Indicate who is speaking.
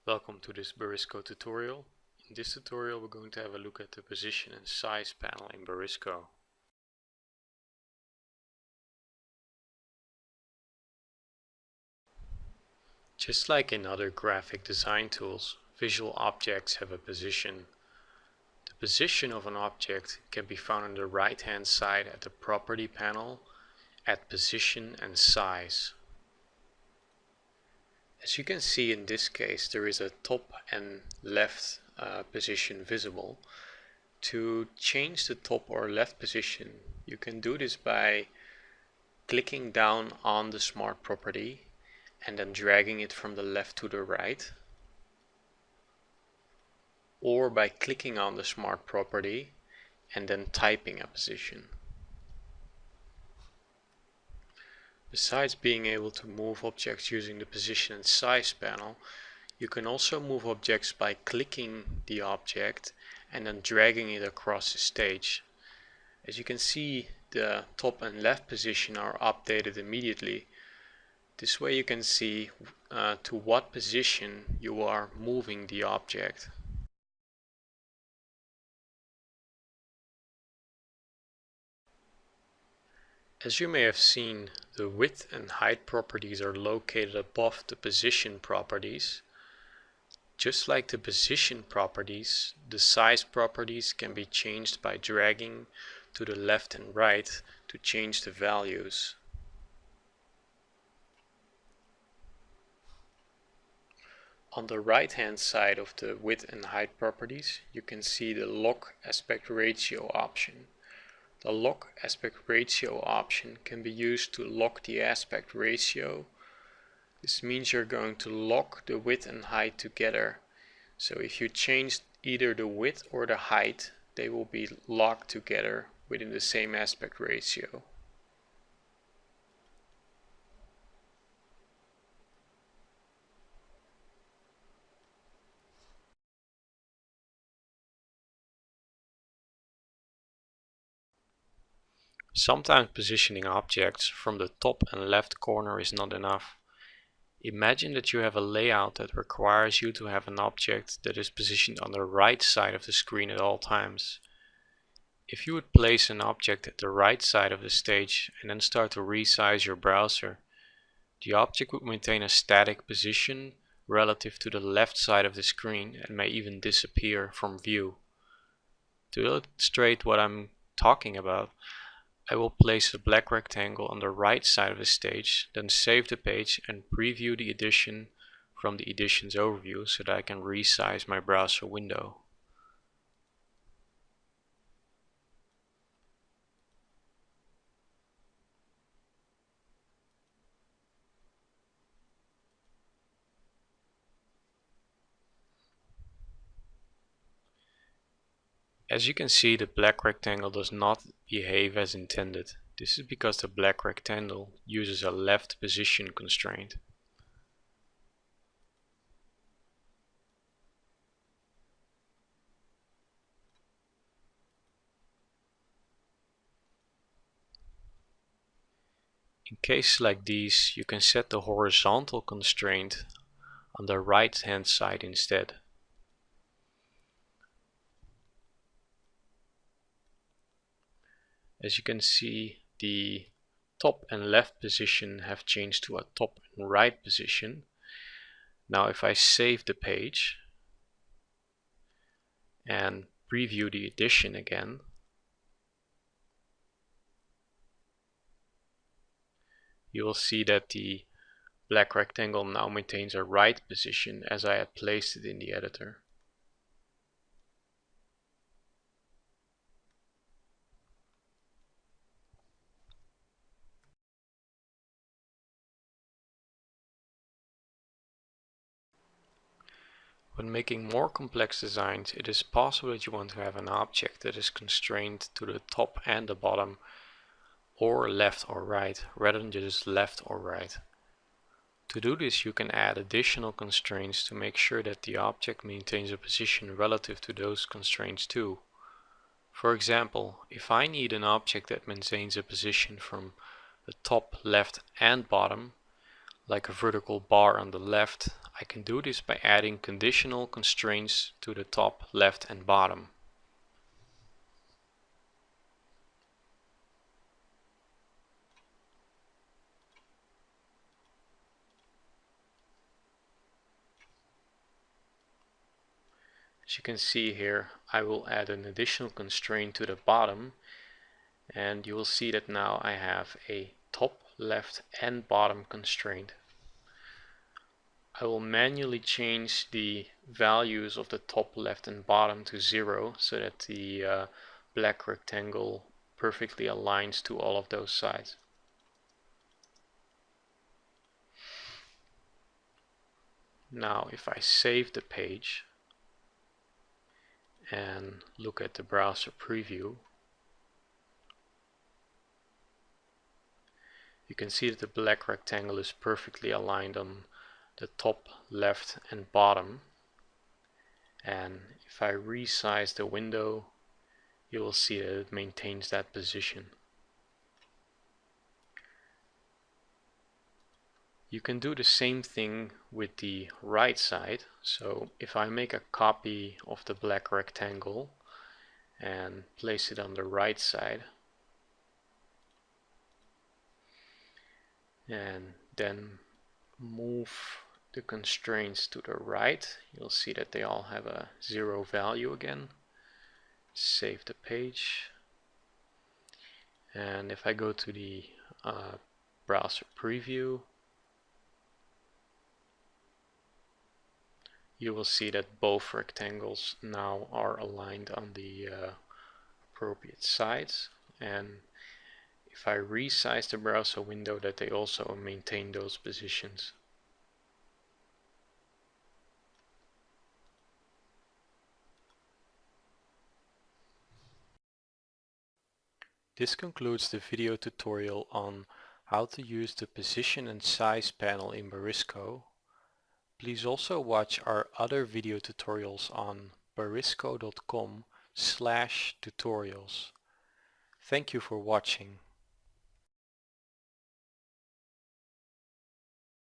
Speaker 1: Welcome to this Barisco tutorial. In this tutorial we're going to have a look at the position and size panel in Barisco. Just like in other graphic design tools, visual objects have a position. The position of an object can be found on the right hand side at the property panel at position and size. As you can see in this case, there is a top and left position visible. To change the top or left position, you can do this by clicking down on the smart property and then dragging it from the left to the right, or by clicking on the smart property and then typing a position. Besides being able to move objects using the position and size panel, you can also move objects by clicking the object and then dragging it across the stage. As you can see, the top and left position are updated immediately. This way you can see to what position you are moving the object. As you may have seen, the width and height properties are located above the position properties. Just like the position properties, the size properties can be changed by dragging to the left and right to change the values. On the right hand side of the width and height properties, you can see the lock aspect ratio option. The lock aspect ratio option can be used to lock the aspect ratio. This means you're going to lock the width and height together. So if you change either the width or the height, they will be locked together within the same aspect ratio. Sometimes positioning objects from the top and left corner is not enough. Imagine that you have a layout that requires you to have an object that is positioned on the right side of the screen at all times. If you would place an object at the right side of the stage and then start to resize your browser, the object would maintain a static position relative to the left side of the screen and may even disappear from view. To illustrate what I'm talking about, I will place a black rectangle on the right side of the stage, then save the page and preview the edition from the editions overview so that I can resize my browser window. As you can see, the black rectangle does not behave as intended. This is because the black rectangle uses a left position constraint. In cases like these, you can set the horizontal constraint on the right hand side instead. As you can see, the top and left position have changed to a top and right position. Now if I save the page and preview the edition again, you will see that the black rectangle now maintains a right position as I had placed it in the editor. When making more complex designs, it is possible that you want to have an object that is constrained to the top and the bottom, or left or right, rather than just left or right. To do this, you can add additional constraints to make sure that the object maintains a position relative to those constraints too. For example, if I need an object that maintains a position from the top, left and bottom, like a vertical bar on the left, I can do this by adding conditional constraints to the top, left and bottom. As you can see here, I will add an additional constraint to the bottom, and you will see that now I have a top, left and bottom constraint. I will manually change the values of the top, left and bottom to 0 so that the black rectangle perfectly aligns to all of those sides. Now if I save the page and look at the browser preview, you can see that the black rectangle is perfectly aligned on the top, left and bottom. And if I resize the window, you will see that it maintains that position. You can do the same thing with the right side. So if I make a copy of the black rectangle and place it on the right side, and then move the constraints to the right, you'll see that they all have a 0 value again. Save the page, and if I go to the browser preview, you will see that both rectangles now are aligned on the appropriate sides, and if I resize the browser window, that they also maintain those positions. This concludes the video tutorial on how to use the position and size panel in Barisco. Please also watch our other video tutorials on barisco.com/tutorials. Thank you for watching.